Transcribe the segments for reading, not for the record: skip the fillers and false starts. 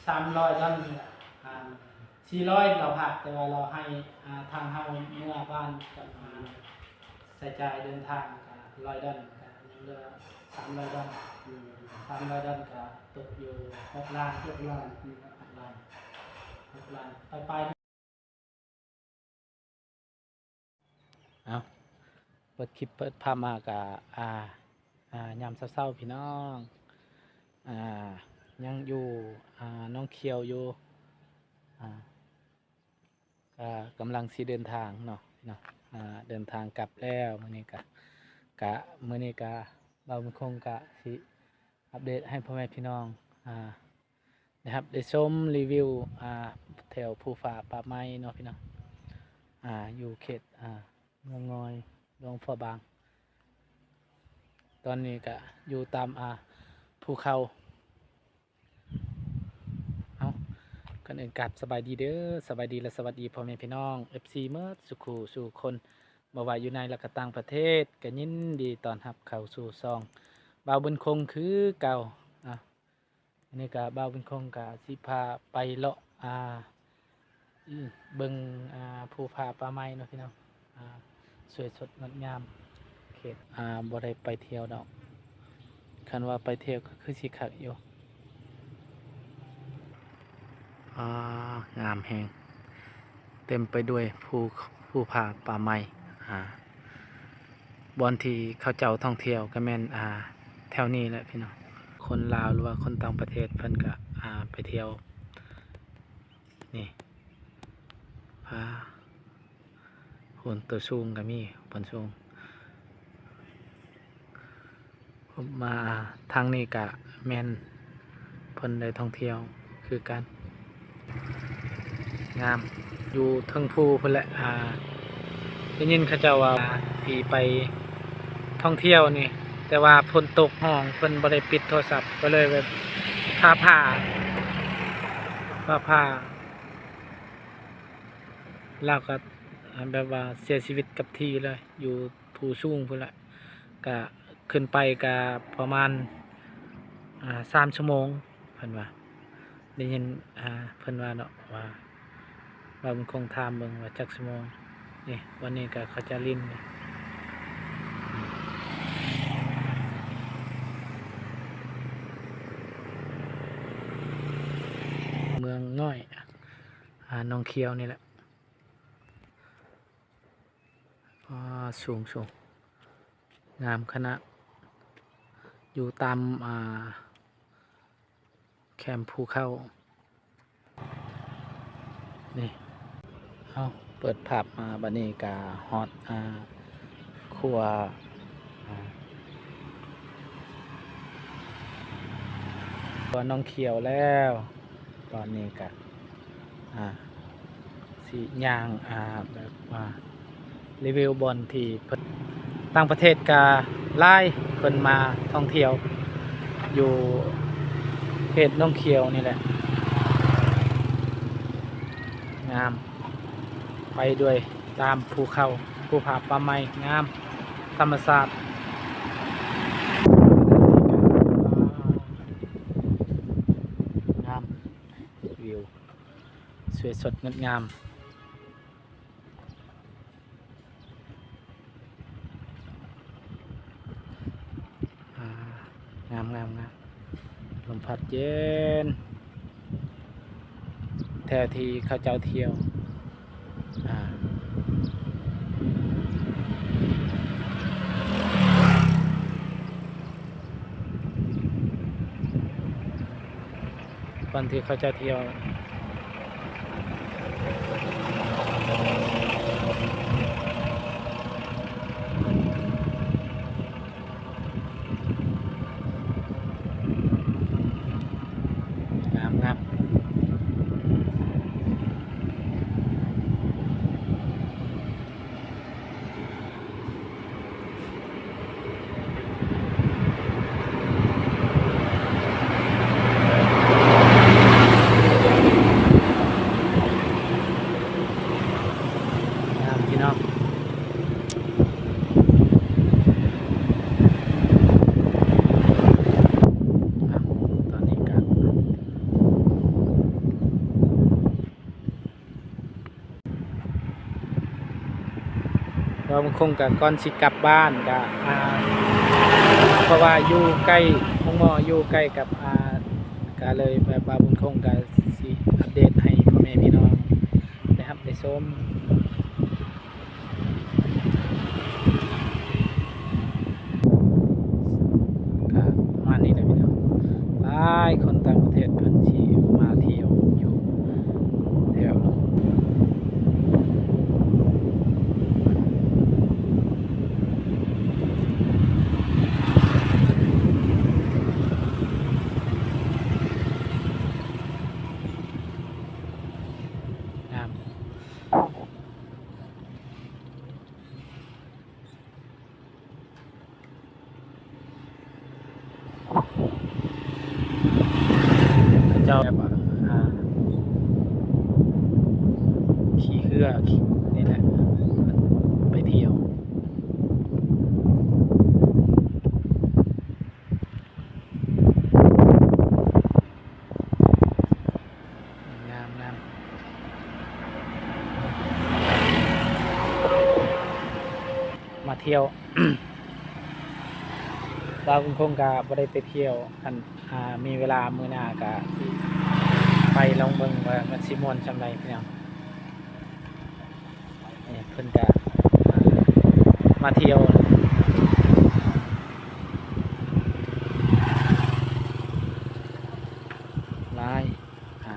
300 ดอลนี่แหละ400เราผักแต่ว่าเราให้ทางเฮาเมื่อบ้านกับใส่ใจเดินทางกับ100 ดอลก็ยังเหลือ300 ดอล300 ดอลก็ตกอยู่6 ล้านไปเอาเปิดคลิปเปิดภาพมากับยามเศร้าๆพี่น้องยังอยู่น้องเคียวอยู่ก็กำลังสิเดินทางเนาะเดินทางกลับแล้วมื้อนี้กะเราคงกะสิอัปเดตให้พ่อแม่พี่น้องนะครับได้ชมรีวิวแถวภูฝาป่าไม้เนาะพี่น้องอยู่เขตเมืองงอยหลวงพ่อบางตอนนี้ก็อยู่ตามภูเขากันอื่นกัดสบายดีเด้อสบายดีและสวัสดีพ่อแม่พี่น้อง FC เมื่อสุขสู่คนบ่ว่าอยู่ในและก็ต่างประเทศก็ยินดีตอนรับเข้าสู่ซองบ่าวบุญคงคือเก่าอันนี้ก็บ่าวบุญคงก็สิพาไปเลาะเบิ่งภูผาป่าไม้เนาะพี่น้องสวยสดงดงามเขตบ่ได้ไปเที่ยวดอกคันว่าไปเที่ยวก็คือสิคักอยู่งามแหงเต็มไปด้วยภูผาป่าไม้บอนที่เขาเจ้าท่องเที่ยวก็แม่นแถวนี้แหละพี่น้องคนลาวหรือว่าคนต่างประเทศเพิ่นก็ไปเที่ยวนี่ผาโหนตัวสูงก็มีบนสูงผมมาทางนี้ก็แม่นเพิ่นได้ท่องเที่ยวคือกันงามอยู่เทิงภูเพิ่นแหละได้ยินเขาเจ้าว่าที่ไปท่องเที่ยวนี่แต่ว่าฝนตกห้องเพิ่นบ่ได้ปิดโทรศัพท์ก็เลยแบบผ้าแล้วก็แบบว่าเสียชีวิตกับที่เลยอยู่ภูสูงพุ่นแหละก็ขึ้นไปก็ประมาณ3 ชั่วโมงเพิ่นว่าได้ยินเพิ่นว่าเนาะว่ามันคงถามเบิ่งว่าจักชั่วโมงนี่วันนี้ก็เขาจะลิ้นเมืองน้อยน้องเคียวนี่แหละสูงงามคณะอยู่ตามแคมป์ภูเขานี่เปิดภาพมาบัดนี้กาฮอตครัวน้องเขียวแล้วตอนนี้กะสีย่างแบบว่ารีวิวบอนที่ต่างประเทศกาไล่เพิ่นมาท่องเที่ยวอยู่เขตน้องเขียวนี่แหละงามไปด้วยตามภูเขาภูผาป่าไม้งามธรรมชาติงามวิวสวยสดงดงามงามลมพัดเย็นแถวที่เขาเจ้าเที่ยวก่อนที่เขาจะเที่ยวงาม างคงก็ก่อนสิกลับบ้านก็เพราะว่าอยู่ใกล้ห้องหมออยู่ใกล้กับก็เลยแบบว่าบุญคงก็สิอัปเดตให้พ่อแม่พี่น้องนะครับได้ชมก็ประมาณนี้แหละพี่น้องหลายคนต่างประเทศเพิ่นสิมาเที่ยวอยู่แถวงามเจ้าแบบว่าขี่เรือนี่แหละไปเที่ยวงามงามมาเที่ยว ว่าคุณคงก็บ่ได้ไปเที่ยวคันมีเวลามื้อหน้าก็สิไปลองเบิ่งว่ามันสิม่วนจังไดพี่น้องนี่เพิ่นก็มาเที่ยวหลายอ่า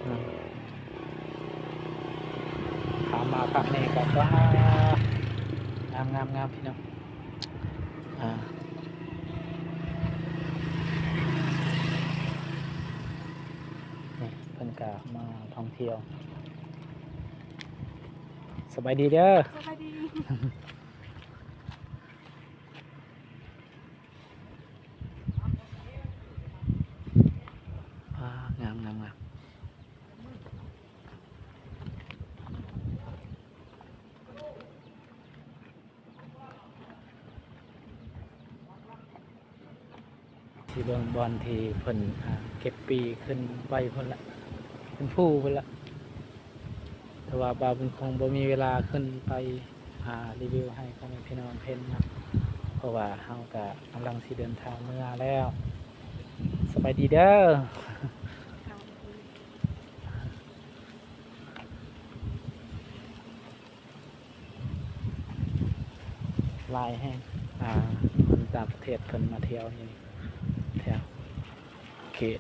อืมถามมาพักนี้ก็ว่างามพี่น้องอ่านี่เพิ่นก็มาท่องเที่ยวสบายดีเด้อ สวัสดีงามที่เบิ่งบอลที่เพิ่นเก็บปีขึ้นไปเพิ่นละเป็นผู้เพิ่นละแต่ว่าบาวเพิ่นคงบ่มีเวลาขึ้นไปรีวิวให้พ่อแม่พี่น้องเพิ่นนะเพราะว่าเฮาก็กำลังสิเดินทางเมื่อแล้วสบายดีเด้อหลายแห่งคนต่างประเทศเพิ่นมาเที่ยวนี่แถวเขต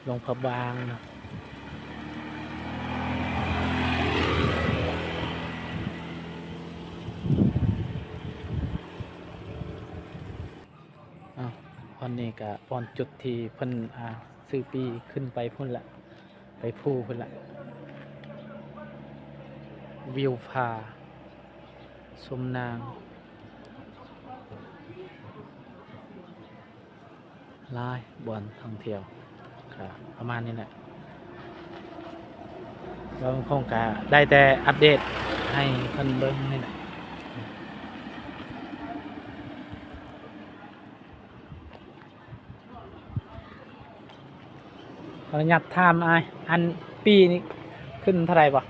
หลวงพระบางเนาะวันนี้ก็ปอนจุดที่เพิ่นซื้อปีขึ้นไปพุ่นละไปผู้พุ่นละวิวผาชมนางหลายบ่อนท่องเที่ยวก็ประมาณนี้แหละเราคงก็ได้แต่อัปเดตให้เพิ่นเบิ่งนี่แหละขออนุญาตถามอันปีนี้ขึ้นเท่าไหร่บ่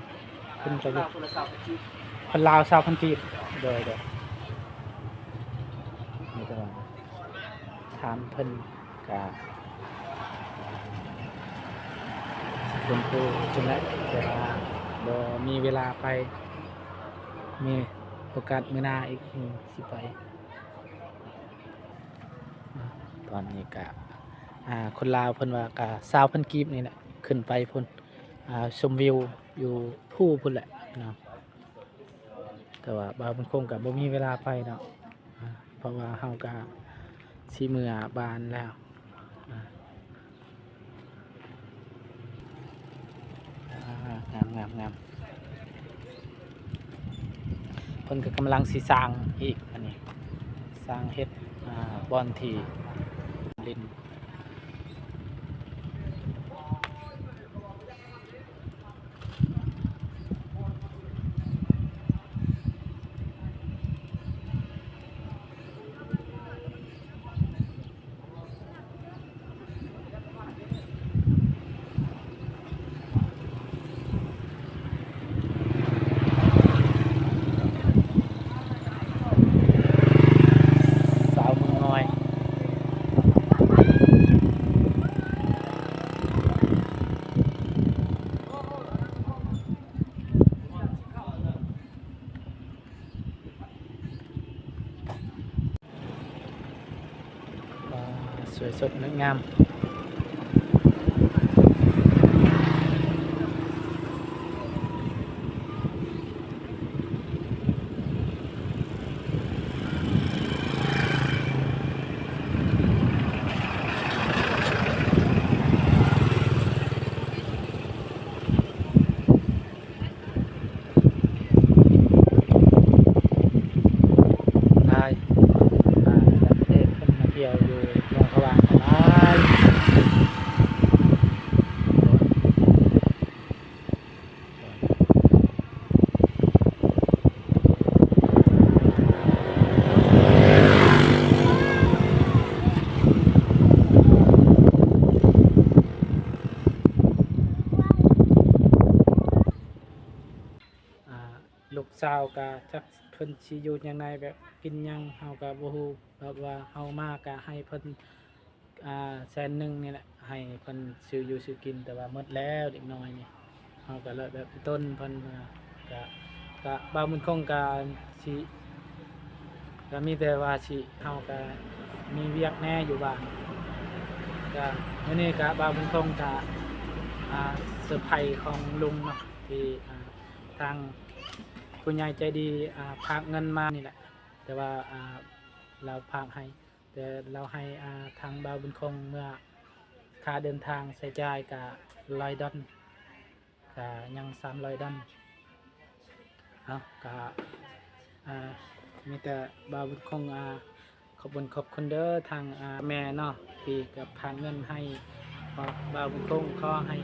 ขึ้นไปอยู่คนลาว20,000 กีบโดยนี่ก็ถามเพิ่นก็คุณครูจังได๋แต่ว่าบ่มีเวลาไปมีโอกาสมื้อหน้าอีกสิไปตอนนี้ก็คนลาวเพิ่นว่าก็20,000 กีบนี่แหละขึ้นไปพุ่นชมวิวอยู่ภูพุ่นแหละเนาะแต่ว่าบางคงก็บ่มีเวลาไปเนาะเพราะว่าเฮาก็สิเมื่อบ้านแล้วงามเพิ่นก็กำลังสิสร้างอีกอันนี้สร้างเฮ็ดบ่อนที่ลิน สดงดงามได้ ประเทศขึ้นมาเที่ยวอยู่เมืองพะวางกันหลายอ่าลูกสาวก็จักเพิ่นสิอยู่จังไดแบบกินหยังเฮาก็บ่ฮู้แบบว่าเฮามาก็ให้เพิ่น100,000นี่แหละให้เพิ่นซื้ออยู่ซื้อกินแต่ว่าหมดแล้วเด็กน้อยนี่เฮาก็เลยแบบต้นเพิ่นก็บ่าวบุญคงก็สิก็มีแต่ว่าสิเฮาก็มีเวียกแหน่อยู่บ้านก็มื้อนี้ก็บ่าวบุญคงก็เซอร์ไพรส์ของลุงเนาะที่ทางผู้ใหญ่ใจดีฝากเงินมานี่แหละแต่ว่าเราฝากให้แต่เราให้ทางบ่าวบุญคงเมื่อค่าเดินทางใช้จ่ายกับ$100ก็ยัง$300เอาก็มีแต่บ่าวบุญคงขอบคุณเด้อทางแม่เนาะที่กับฝากเงินให้บ่าวบุญคงขอให้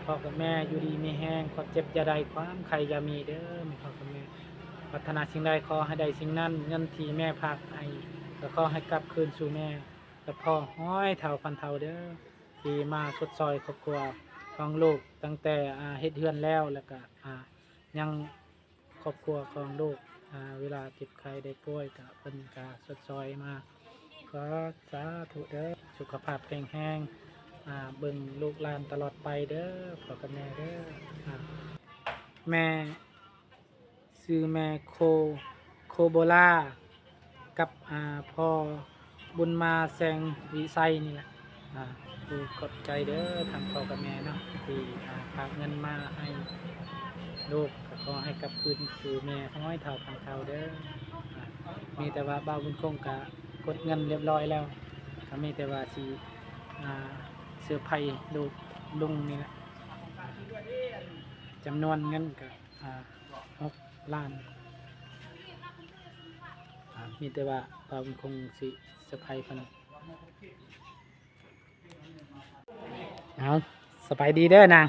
พ่อกับแม่อยู่ดีมีแห้งความเจ็บอย่าได้ความใครอย่ามีเด้อแม่พ่อกับแม่ปรารถนาสิ่งใดขอให้ได้สิ่งนั้นเงินที่แม่ฝากให้ก็ขอให้กลับคืนสู่แม่กับพ่อห้อยเท่าพันเท่าเด้อที่มาชดซอยครอบครัวของลูกตั้งแต่เฮ็ดเฮือนแล้วก็ยังครอบครัวของลูกเวลาเจ็บไข้ได้ป่วยก็เพิ่นก็ชดซอยมาขอสาธุเด้อสุขภาพแข็งแรงเบิ่งลูกหลานตลอดไปเด้อพ่อกับแม่เด้อแม่ชื่อแม่โคโบลากับพ่อบุญมาแสงวิไสนี่แหละดูขอบใจเด้อทางพ่อกับแม่เนาะที่ฝากเงินมาให้ลูกก็ขอให้กลับคืนสู่แม่ห้อยเท่าพันเท่าเด้อมีแต่ว่าบ่าวบุญคงก็กดเงินเรียบร้อยแล้วก็มีแต่ว่าสิเสื้อร์ไผ่ลูกลุงนี่แหละจำนวนเงินก็6 ล้านมีแต่ว่าบ่าวบุญคงสิเสื้อร์ไผ่เพิ่นเอาสบายดีเด้อนาง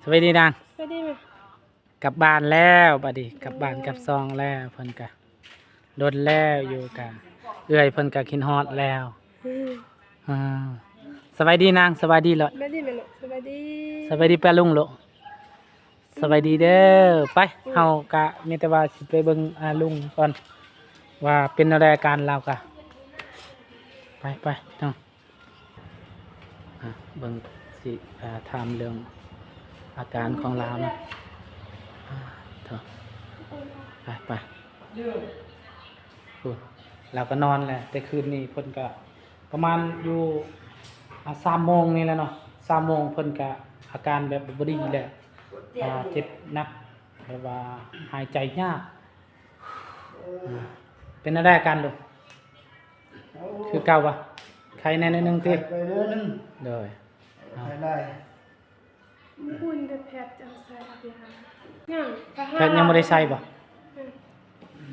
สบายดีนางกลับบ้านแล้วบัดนี้กลับบ้านกลับซองแล้วเพิ่นก็โดนแล้วอยู่กะเอื้อยเพิ่นก็คิดฮอดแล้วสบายดีนางสบายดีเหรอสบายดีแม่ลูกสบายดีสบายดีป้าลุงลูกสบายดีเด้อไปเฮากะมีแต่ว่าสิไปเบิ่งลุงก่อนว่าเป็นอะไรอาการเรากะไปเนาะเบิ่งสิถามเรื่องอาการของเราเนาะเถอะไปเราก็นอนแหละแต่คืนนี้เพิ่นก็ประมาณอยู่3 โมงนี่แหละเนาะ3 โมงเพิ่นก็อาการแบบบ่ดีแหละเจ็บหนักแบบว่าหายใจยากเป็นอะไรอาการลูกคือเก่าปะใครแน่นิดนึงติไปเรื่อยนึงโดยใครได้คุณจะแพทย์จะใส่ไปหายังแพทย์ยังบ่ได้ใส่บ่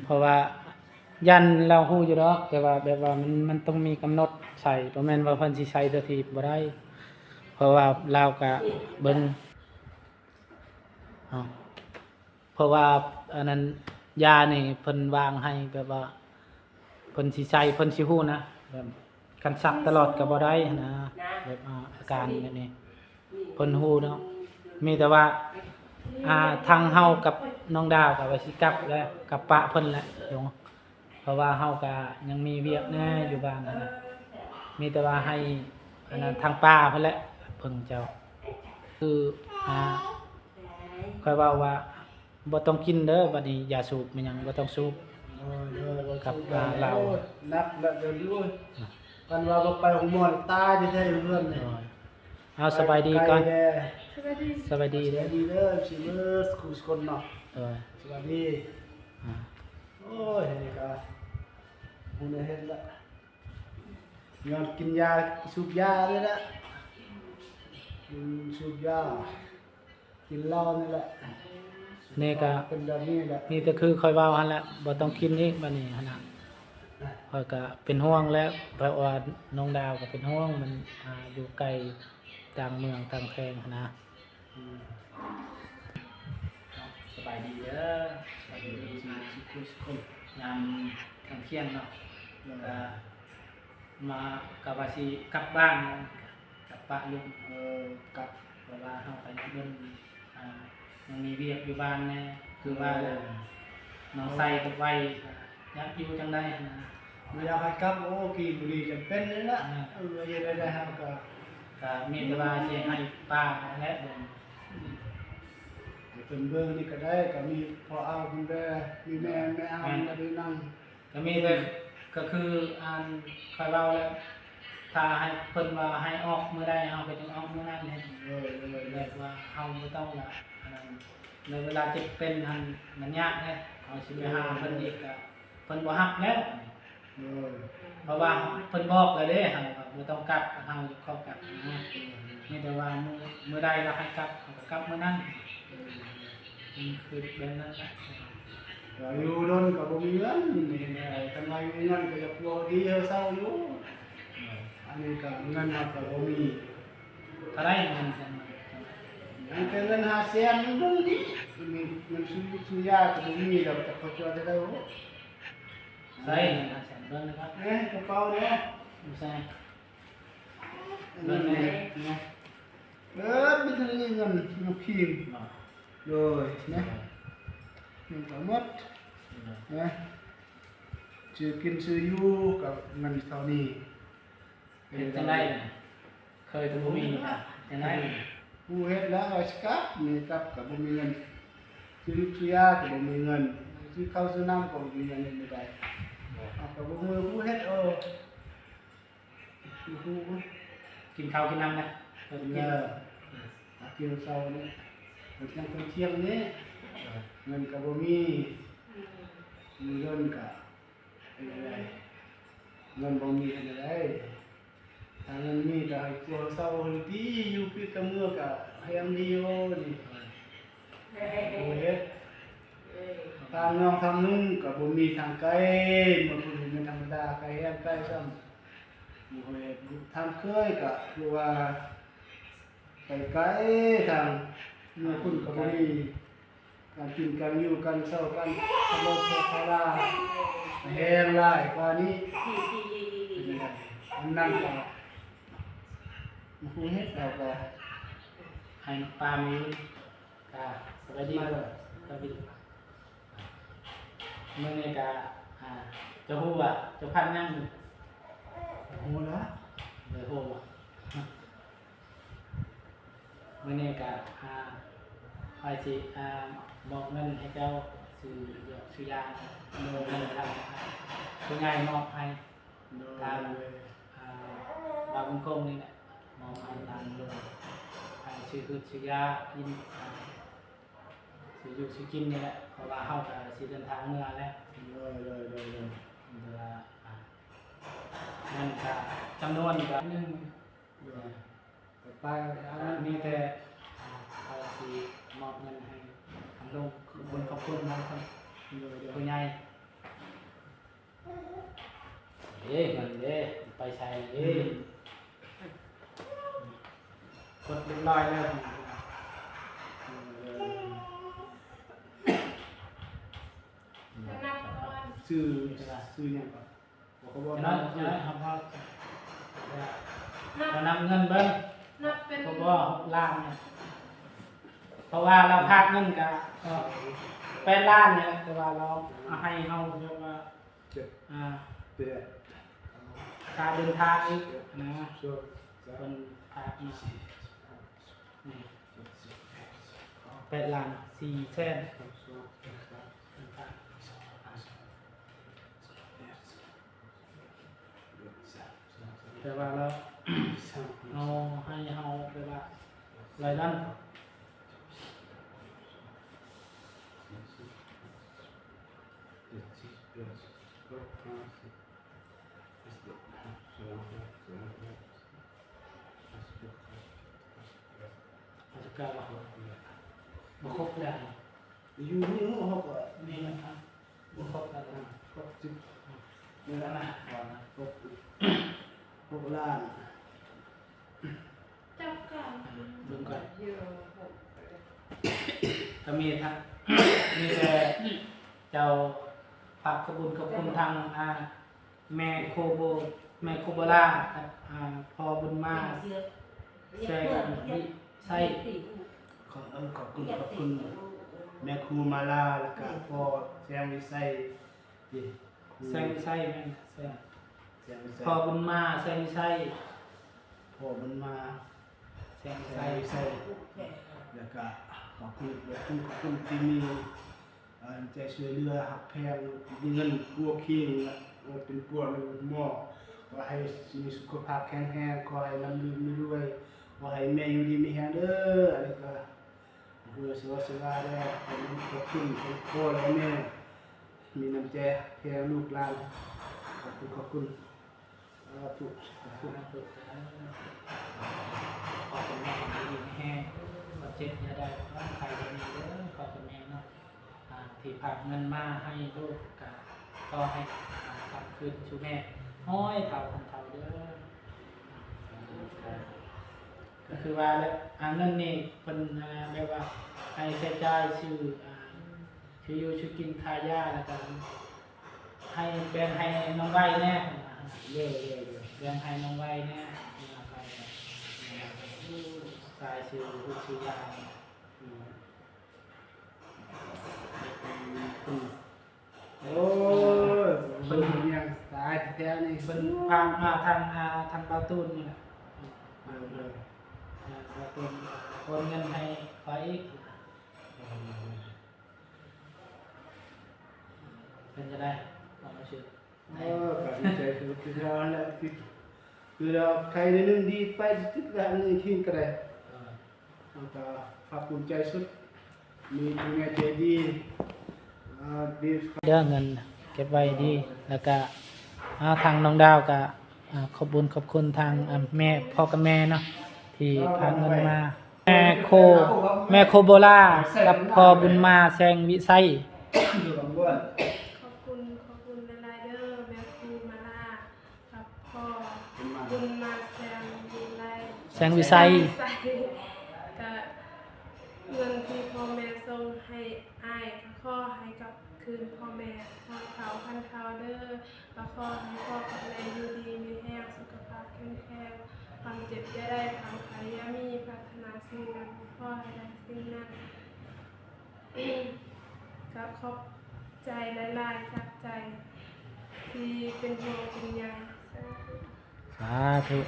เพราะว่ายันเราฮู้อยู่ดอกแต่ว่าแบบว่ามันต้องมีกำหนดใส่บ่แม่นว่าเพิ่นสิใส่ทันทีบ่ได้เพราะว่าเราก็เบิ่งเพราะว่าอันนั้นยานี่เพิ่นวางให้แบบว่าเพิ่นสิใส่เพิ่นสิฮู้นะแบบคันซักตลอดก็บ่ได้นะแบบอาการแบบนี้เพิ่นฮู้เนาะมีแต่ว่าทางเฮากับน้องดาวก็ว่าสิกลับแล้วกับปะเพิ่นแหละเดี๋ยวเพราะว่าเฮาก็ยังมีเวียกแน่อยู่บ้านนะมีแต่ว่าให้อันนั้นทางป้าเพิ่นแหละเพิ่งเจ้าคือค่อยเว้าว่าบ่ต้องกินเด้อบัดนี้ยาสูบมันยังบ่ต้องสูบ กับเรา นับแล้วเดี๋ยวรู้กันว่าก็ไปของหมอนตายจะได้เรื่องเนี่ย เอาสบายดีก่อน ไแ สวัสดี สบายดี ส เด้ วั อ สดีเด้อชิเมอร์สคุสคนเนาะ เออ สวัสดี อ่า โอ้ยนี่ก็ฮู้ได้เฮ็ดละยอมกินยาสูบยาเลยละสูบยากินเหล้านี่แหละ นี่ก็ เป็นแบบนี้แหละ นี่ก็คือคอยเว้าหั่นแหละบ่ต้องกินอีกบัดนี้หั่นน่ะข้อยก็เป็นห่วงแล้วเพราะว่าน้องดาวก็เป็นห่วงมันอยู่ไกลต่างเมืองต่างแพงหั้นนะ อืม สบายดีเด้อสบายดีทุกคนยามกลางเที่ยงเนาะแล้วก็มากับว่าสิกลับบ้านกลับป้าลุง กับ เพราะว่าเฮาก็ยังเบิ่งยังมีเวียกอยู่บ้านแน่คือว่าน้องใส่กับไว้อยากอยู่จังได๋นะ ไม่อยากให้กลับโอ้กินบุหรี่จำเป็นเลยละยังได้ครับก็ ก็มีแต่ว่าสิให้ป้าและเบิ่ง เป็นเบื้องนี่ก็ได้ก็มีพอเอาคุณแม่มีแม่เอามาได้นั่ง ก็มีแต่ก็คือคอยเว้าแล้วถ้าให้เพิ่นว่าให้ออกมื้อใดเฮาก็ต้องออกมื้อนั้นแหละ แบบว่าเฮาบ่ต้องละอันนั้นในเวลาเจ็บเป็นมันยากแน่เอาสิไปหาเพิ่นอีกก็เพิ่นบ่รับแล้วเพราะว่าเพิ่นบอกแล้วเด้เฮาก็บ่ต้องกลับเฮาเข้ากลับนะมีแต่ว่ามื้อใดเราให้กลับเฮาก็กลับมื้อนั้นคือแบบนั้นแหละ อยู่โดนกับบ่มีเงินนี่ทำไมมีเงินก็จะกลัวดีเศร้าอยู่อันนี้ก็เงินเราก็บ่มี เท่าไรเงินจัง อันเป็นเงิน5แสนมันบ่มีมีเงินซื้อยาก็บ่มีแล้วจะเขาจะได้โอ้ ใส่เงิน500,000เบิ่งนะครับ กระเป๋าเนี่ย บ่ใส่ เงินเนี่ยมีเท่านี้เงินน้ำพิมพ์ บ่ rồi nhé mình có mất nhé chưa kiên sư yu cả ngân thảo nì เป็นจังได๋เคยตัวบ่มีจังได๋ u hết lá rồi cắp mình cắp cả bộ mình ngân chứ chia cả bộ mình ngân chứ khâu sư năm của bộ mình ngân như vậy cả bộ mưa u hết ô u กินข้าวกินน้ำนะเพิ่นกิน nhờ kêu sau đấy một trăm phần chiêng đấy ngân cả bộ mi ngân cả đây ngân bộ mi này đấy thằng ngân mi là chùa sau hồi tí yêu cái cà mưa cả hay em đi vô thì ôi hết thằng nong thằng nung cả bộ mi thằng cây một bộ mi thằng đa cây em cây xong rồi thằng khơi cả chùa cây cái thằng nhiềuคุณกับบุรีการกินการอยู่กันเศร้ากันทะเลาะทะเลาะแห้งไล่กว่านี้มันนั่งต่อมันคงเฮ็ดแล้วก็ ให้ปลามีสวัสดีครับสวัสดีมื้อนี้ก็จะฮู้ว่าจะพันยัง โอ้ละ เลยฮู้ว่ามื้อนี้ก็ไปสิบอกเงินให้เจ้าซื้อยาเงินทางผู้ใหญ่มอบให้ตามบางคงนี่แหละมอบให้ตามลงให้ซื้อยากินซื้ออยู่ซื้อกินนี่แหละเพราะว่าเฮาก็สิเดินทางเมื่อแล้ว เลย เวลานั่นก็จำนวนก็นึง ไป มีแต่เอาสิมอบเงินให้ทางลงบนขอบคุณนะครับผู้ใหญ่เอ้เงินเด้ไปใช้เอ้กดเรียบร้อยแล้ว ซื้อยังก่อนบอกเขาบอก น้อยน้อยครับพ่อเรานำเงินเบิ้ง นับเป็น เพราะว่าล้านเนี่ยเพราะว่าเราพากเงินกับ8 ล้านเนี่ยแต่ว่าเราเอาให้เฮาเรียกว่า เจ็บ ค่ เตะ าเดินทางอีกนะ ชัว เป็นพากมานี่8 ล้าน4 แสน แต่ว่าเรา เอาให้เฮาแบบว่ารายได้ อาจจะกล้าว่าบ่ครบแล้ว อยู่นี่เขาก็ นี่นะครับบ่ครบแล้วนะ ก็จิบ นี่แล้วนะก่อนนะ พวกล้าน จับกัน ดูก่อนก็มีทั้ง มีแต่เจ้าฝากขอบคุณทางแม่โคโบล่ากับพ่อบุญมาแซงวิไส ขอบคุณแม่ครูมาลาแล้วก็พ่อแซมวิไสนี่ แซงวิไสแม่นแซง แซมวิไส พ่อบุญมาแซงวิไส พ่อมันมา แซงวิ แซ ไส มวิไสแล้วก็ขอบคุณที่มีใจช่วยเหลือหักแพงมีเงินพวกคิงเป็นพวกหม้อขอให้มีสุขภาพแข็งแรงขอให้ร่ำรวยขอให้แม่อยู่ดีมีแรงเด้ออะไรก็เพื่อสวัสดิ์ได้ขอบคุณพ่อและแม่มีน้ำใจแค่ลูกหลานขอบคุณทุก ขอบคุณขอบคุณแม่ดีแห้งมาเจ็บอย่าได้ร่างกายจะมีเด้อขอบคุณแม่เนาะที่ฝากเงินมาให้ลูกก็ให้กลับคืนชูแม่ห้อยเท่าพันเท่าเด้อก็คือว่าแล้วเงินนี่เป็นแบบว่าให้ใช้จ่ายชื่ออยู่ชื่อกินทายาแล้วก็ให้แบ่งให้น้องไว้แน่แบ่งให้น้องไว้แน่ตายชื่อลูกชื่อยาโอ้ยเป็นยังตายแท้นี่ เป็นทางทางเบาตูนนี่แหละเบาตูนโอนเงินให้ขออีกเป็นจะได้ความรู้สึก ก็ดีใจคือเราแล้วคือเราใครในนึงดีไปทุกอย่างนี่ทิ้งก็ได้ก็ภาคภูมิใจสุดมีผู้ใหญ่ใจดีดี เรื่องเงินเก็บไว้ดีแล้วก็ทางน้องดาวก็ขอบคุณทางแม่พ่อกับแม่เนาะที่พาเงินมาแม่โคโบล่ากับพ่อบุญมาแซงวิไส อยู่กับบ้าน ขอบคุณหลายๆเด้อแม่ครูมาลากับพ่อบุญมาแซงวิไล แซงวิไส ก็เงินที่พ่อแม่ส่งให้อ้ายก็ขอให้กลับคืนพ่อแม่พ่อเขาพันเทาเด้อก็ขอให้พ่อกับแม่อยู่ดีมีแห้งสุขภาพแข็งแรงความเจ็บอย่าได้ความไข้อย่ามีปรารถนาสิ่งใดพ่อให้ได้สิ่งนั้น ก็ขอบใจหลายๆจากใจที่เป็นห่วงเป็นใย สาธุ